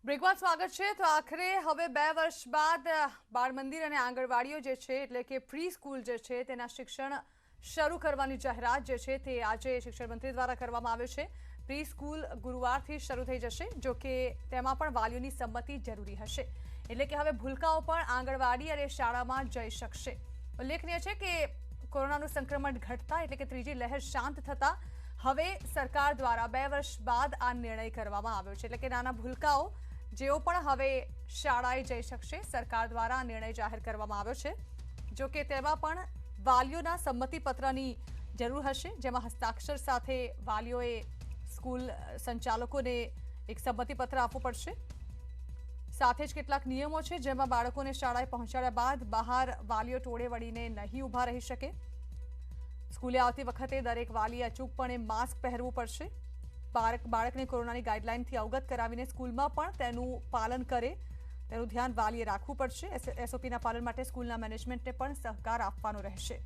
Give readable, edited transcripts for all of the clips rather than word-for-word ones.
બ્રેકમાં સ્વાગત છે। તો આખરે હવે 2 વર્ષ બાદ બાળ મંદિર અને આંગણવાડીઓ જે છે એટલે કે પ્રી સ્કૂલ જે છે તેના શિક્ષણ શરૂ કરવાની જાહેરાત જે છે તે આજે શિક્ષણ મંત્રી દ્વારા કરવામાં આવ્યો છે। પ્રી સ્કૂલ ગુરુવારથી શરૂ થઈ જશે, જો કે તેમાં પણ વાલીઓની સંમતિ જરૂરી હશે, એટલે કે હવે ભૂલકાઓ પણ આંગણવાડી અને શાળામાં જઈ શકશે। ઉલ્લેખનીય છે કે કોરોનાનું સંક્રમણ ઘટતા એટલે કે ત્રીજી લહેર શાંત થતા હવે સરકાર દ્વારા 2 વર્ષ બાદ આ નિર્ણય કરવામાં આવ્યો છે, એટલે કે નાના ભૂલકાઓ જેઓ પણ હવે શાળાએ જઈ શકશે। સરકાર દ્વારા આ નિર્ણય જાહેર કરવામાં આવ્યો છે, જો કે તેમાં પણ વાલીઓના સંમતિપત્રની જરૂર હશે, જેમાં હસ્તાક્ષર સાથે વાલીઓએ સ્કૂલ સંચાલકોને એક સંમતિપત્ર આપવું પડશે। સાથે જ કેટલાક નિયમો છે, જેમાં બાળકોને શાળાએ પહોંચાડ્યા બાદ બહાર વાલીઓ ટોળે વળીને નહીં ઊભા રહી શકે। સ્કૂલે આવતી વખતે દરેક વાલીએ અચૂકપણે માસ્ક પહેરવું પડશે। બાળકને કોરોનાની ગાઈડલાઈનથી અવગત કરાવીને સ્કૂલમાં પણ તેનું પાલન કરે તેનું ધ્યાન વાલીએ રાખવું પડશે। એસઓપીના પાલન માટે સ્કૂલના મેનેજમેન્ટને પણ સહકાર આપવાનો રહેશે।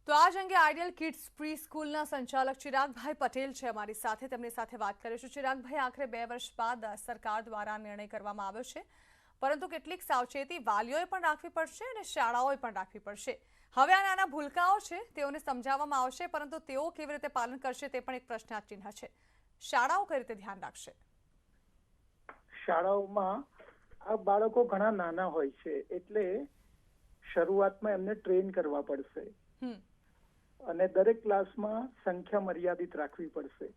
તો આજ અંગે આઈડિયલ કિડ્સ પ્રી સ્કૂલના સંચાલક ચિરાગભાઈ પટેલ છે અમારી સાથે, તેમની સાથે વાત કરીશું। ચિરાગભાઈ, આખરે 2 વર્ષ બાદ સરકાર દ્વારા નિર્ણય કરવામાં આવ્યો છે, પરંતુ કેટલીક સાવચેતી વાલીઓએ પણ રાખવી પડશે અને શાળાઓએ પણ રાખવી પડશે। હવે આ નાના ભૂલકાઓ છે તેઓને સમજાવવામાં આવશે, પરંતુ તેઓ કેવી રીતે પાલન કરશે તે પણ એક પ્રશ્નાર્થ ચિહ્ન છે। શાળાઓ કઈ રીતે ધ્યાન રાખશે? શાળાઓમાં આ બાળકો ઘણા નાના હોય છે, એટલે શરૂઆતમાં એમને ટ્રેન કરવા પડશે અને દરેક ક્લાસમાં સંખ્યા મર્યાદિત રાખવી પડશે।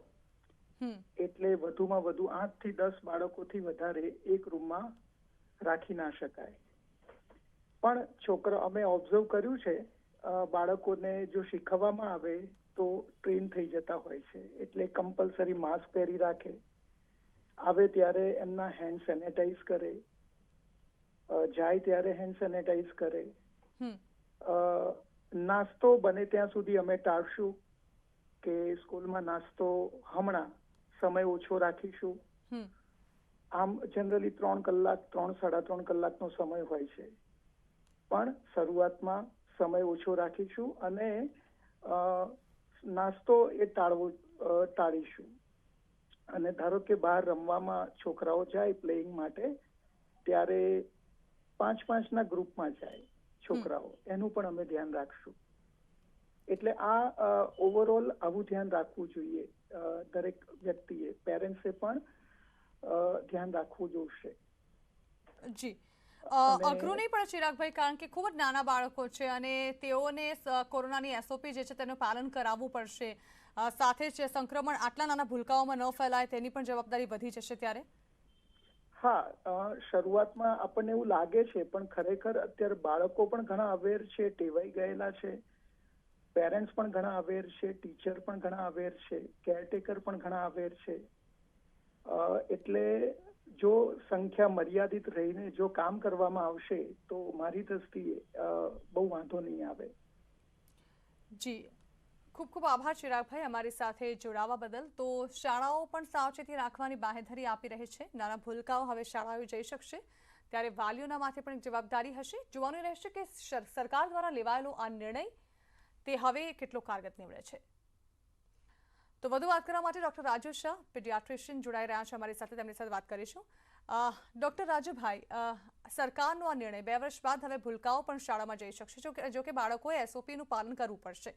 એટલે વધુમાં વધુ 8 થી 10 બાળકોથી વધારે એક રૂમમાં રાખી ના શકાય। પણ અમે ઓબ્ઝર્વ કર્યું છે, બાળકોને જો શીખવવામાં આવે તો ટ્રેન થઈ જતા હોય છે, એટલે કમ્પલસરી માસ્ક પહેરી રાખે, આવે ત્યારે એમના હેન્ડ સેનેટાઈઝ કરે, જાય ત્યારે હેન્ડ સેનેટાઈઝ કરે। નાસ્તો બને ત્યાં સુધી અમે ટાળશું કે સ્કૂલમાં નાસ્તો હમણાં સમય ઓછો રાખીશું। આમ જનરલી 3 કલાક 3-3.5 કલાકનો સમય હોય છે, પણ શરૂઆતમાં સમય ઓછો રાખીશું અને નાસ્તો એ ટાળીશું। અને ધારો કે બહાર રમવામાં છોકરાઓ જાય પ્લેઇંગ માટે, ત્યારે 5-5ના ગ્રુપમાં જાય છોકરાઓ, એનું પણ અમે ધ્યાન રાખશું। એટલે આ ઓવરઓલ આવું ધ્યાન રાખવું જોઈએ, દરેક વ્યક્તિએ, પેરેન્ટ્સે પણ ધ્યાન રાખવું જોઈશે। જી, અઘરું નહીં પણ ચિરાગભાઈ, કારણ કે ખૂબ જ નાના બાળકો છે અને તેઓને કોરોનાની એસઓપી જે છે તેનું પાલન કરાવવું પડશે। સાથે જ સંક્રમણ આટલા નાના ભૂલકાઓમાં ન ફેલાય તેની પણ જવાબદારી વધી જશે ત્યારે? હા, શરૂઆતમાં આપણને એવું લાગે છે, પણ ખરેખર અત્યારે બાળકો પણ ઘણા અવેર છે, ટેવાઈ ગયેલા છે, પેરેન્ટ્સ પણ ઘણા અવેર છે, ટીચર પણ ઘણા અવેર છે, કેરટેકર પણ ઘણા અવેર છે। એટલે જો સંખ્યા મર્યાદિત રહીને જો કામ કરવામાં આવશે તો મારી દ્રષ્ટિએ બહુ વાંધો નહીં આવે। જી, ખૂબ ખૂબ આભાર ચિરાગભાઈ અમારી સાથે જોડાવા બદલ। તો શાળાઓ પણ સાવચેતી રાખવાની બાંહેધરી આપી રહી છે। નાના ભૂલકાઓ હવે શાળાએ જઈ શકશે, ત્યારે વાલીઓના માથે પણ એક જવાબદારી હશે। જોવાનું રહેશે કે સરકાર દ્વારા લેવાયેલો આ નિર્ણય તે હવે કેટલો કારગત નીવડે છે। તો વધુ વાત કરવા માટે ડોક્ટર રાજુ શાહ, પીડિયાટ્રિશિયન, જોડાઈ રહ્યા છે અમારી સાથે, તેમની સાથે વાત કરીશું। ડોક્ટર રાજુભાઈ, સરકારનો આ નિર્ણય 2 વર્ષ બાદ હવે ભૂલકાઓ પણ શાળામાં જઈ શકશે, જો કે બાળકોએ એસઓપીનું પાલન કરવું પડશે।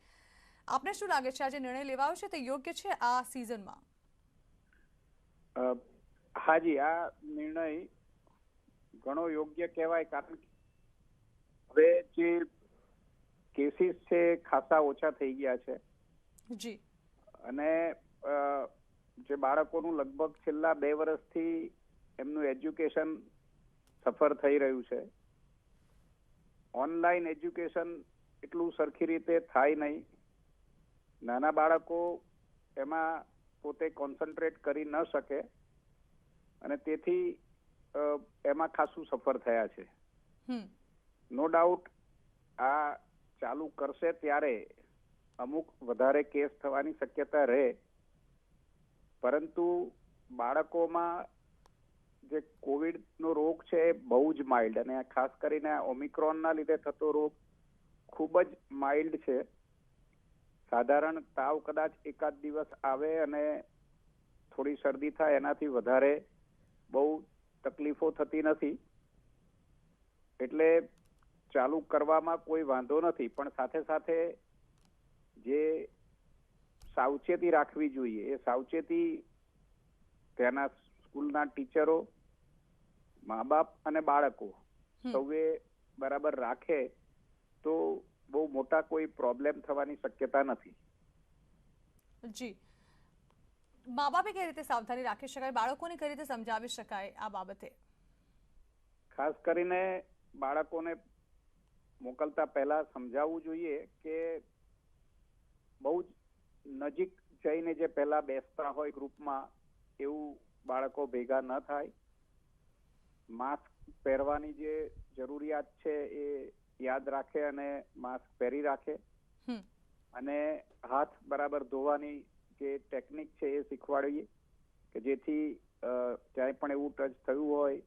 આપને શું લાગે છે, આ જે નિર્ણય લેવાયો છે તે યોગ્ય છે આ સિઝનમાં? હાજી, આ નિર્ણય ઘણો યોગ્ય કહેવાય, કારણ કે હવે જે કેસીસ છે ખાસા ઓછા થઈ ગયા છે। જી, અને જે બાળકોનું લગભગ છેલ્લા 2 વર્ષથી એમનું એજ્યુકેશન સફર થઈ રહ્યું છે, ઓનલાઈન એજ્યુકેશન એટલું સરખી રીતે થાય નહીં, નાના બાળકો એમાં પોતે કોન્સન્ટ્રેટ કરી ન શકે અને તેથી એમાં ખાસું સફર થયા છે। નો ડાઉટ આ ચાલુ કરશે ત્યારે અમુક વધારે કેસ થવાની શક્યતા રહે, પરંતુ બાળકોમાં જે કોવિડનો રોગ છે એ બહુ જ માઇલ્ડ, અને ખાસ કરીને ઓમિક્રોનના લીધે થતો રોગ ખૂબ જ માઇલ્ડ છે. સાધારણ તાવ કદાચ એકાદ દિવસ આવે અને થોડી શરદી થાય, એનાથી વધારે બહુ તકલીફો થતી નથી. એટલે ચાલુ કરવામાં કોઈ વાંધો નથી, પણ સાથે સાથે જે સાવચેતી રાખવી જોઈએ એ સાવચેતી ત્યાંના સ્કૂલના ટીચરો, મા બાપ અને બાળકો સૌએ બરાબર રાખે તો બહુ મોટા કોઈ પ્રોબ્લેમ થવાની શક્યતા નથી. જી, મા બાપે કઈ રીતે સાવધાની રાખી શકાય, બાળકોને કઈ રીતે સમજાવી શકાય આ બાબતે? ખાસ કરીને બાળકોને મોકલતા પહેલા સમજાવવું જોઈએ કે બહુ જ નજીક જઈને જે પહેલા બેસતા હોય ગ્રુપમાં એવું બાળકો ભેગા ન થાય. માસ્ક પહેરવાની જે જરૂરિયાત છે એ યાદ રાખે અને માસ્ક પહેરી રાખે, અને હાથ બરાબર ધોવાની જે ટેકનિક છે એ શીખવાડીએ કે જેથી ક્યાંય પણ એવું ટચ થયું હોય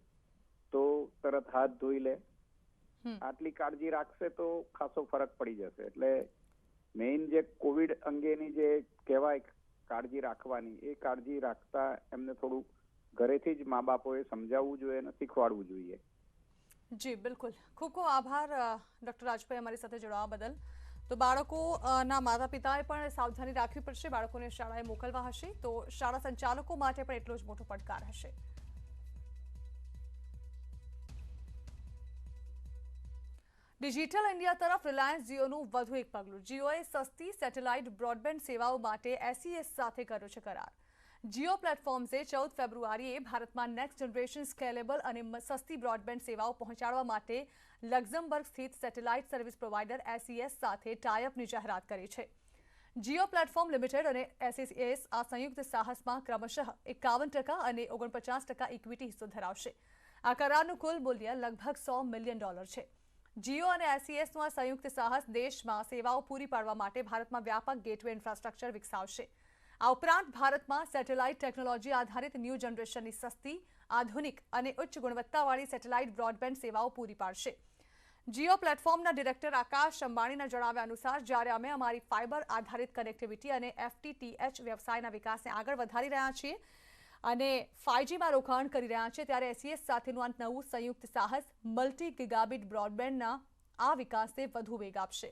તો તરત હાથ ધોઈ લે. આટલી કાળજી રાખશે તો ખાસો ફરક પડી જશે. એટલે મેઇન જે કોવિડ અંગેની જે કહેવાય કાળજી રાખવાની, એ કાળજી રાખતા એમને થોડું ઘરેથી જ મા બાપોએ સમજાવવું જોઈએ અને શીખવાડવું જોઈએ. જી બિલકુલ, ખૂબ ખૂબ આભાર ડૉક્ટર રાજભાઈ અમારી સાથે જોડાવા બદલ. તો બાળકોના માતા પિતાએ પણ સાવધાની રાખવી પડશે. બાળકોને શાળાએ મોકલવા હશે તો શાળા સંચાલકો માટે પણ એટલો જ મોટો પડકાર હશે. ડિજિટલ ઇન્ડિયા તરફ રિલાયન્સ જીઓનું વધુ એક પગલું. જીઓએ સસ્તી સેટેલાઇટ બ્રોડબેન્ડ સેવાઓ માટે SES સાથે કર્યો છે કરાર. જીઓ પ્લેટફોર્મ્સે 14 ફેબ્રુઆરીએ ભારતમાં નેક્સ્ટ જનરેશન સ્કેલેબલ અને સસ્તી બ્રોડબેન્ડ સેવાઓ પહોંચાડવા માટે લક્ઝમબર્ગ સ્થિત સેટેલાઇટ સર્વિસ પ્રોવાઇડર SES સાથે ટાઈઅપની જાહેરાત કરી છે. જીઓ પ્લેટફોર્મ લિમિટેડ અને SES આ સંયુક્ત સાહસમાં ક્રમશઃ 51% અને 49% ઇક્વિટી હિસ્સો ધરાવશે. આ કરારનું કુલ મૂલ્ય લગભગ $100 મિલિયન છે. જીઓ અને SESનું આ સંયુક્ત સાહસ દેશમાં સેવાઓ પૂરી પાડવા માટે ભારતમાં વ્યાપક ગેટવે ઇન્ફ્રાસ્ટ્રક્ચર વિકસાવશે. આ ઉપરાંત ભારતમાં સેટેલાઇટ ટેકનોલોજી આધારિત ન્યૂ જનરેશનની સસ્તી, આધુનિક અને ઉચ્ચ ગુણવત્તાવાળી સેટેલાઇટ બ્રોડબેન્ડ સેવાઓ પૂરી પાડશે. જીઓ પ્લેટફોર્મના ડિરેક્ટર આકાશ અંબાણીના જણાવ્યા અનુસાર જ્યારે અમે અમારી ફાઇબર આધારિત કનેક્ટિવિટી અને FTTH વ્યવસાયના વિકાસને આગળ વધારી રહ્યા છીએ અને 5Gમાં રોકાણ કરી રહ્યા છીએ, ત્યારે SES સાથેનું આ નવું સંયુક્ત સાહસ મલ્ટી ગીગાબિટ બ્રોડબેન્ડના આ વિકાસને વધુ વેગ આપશે.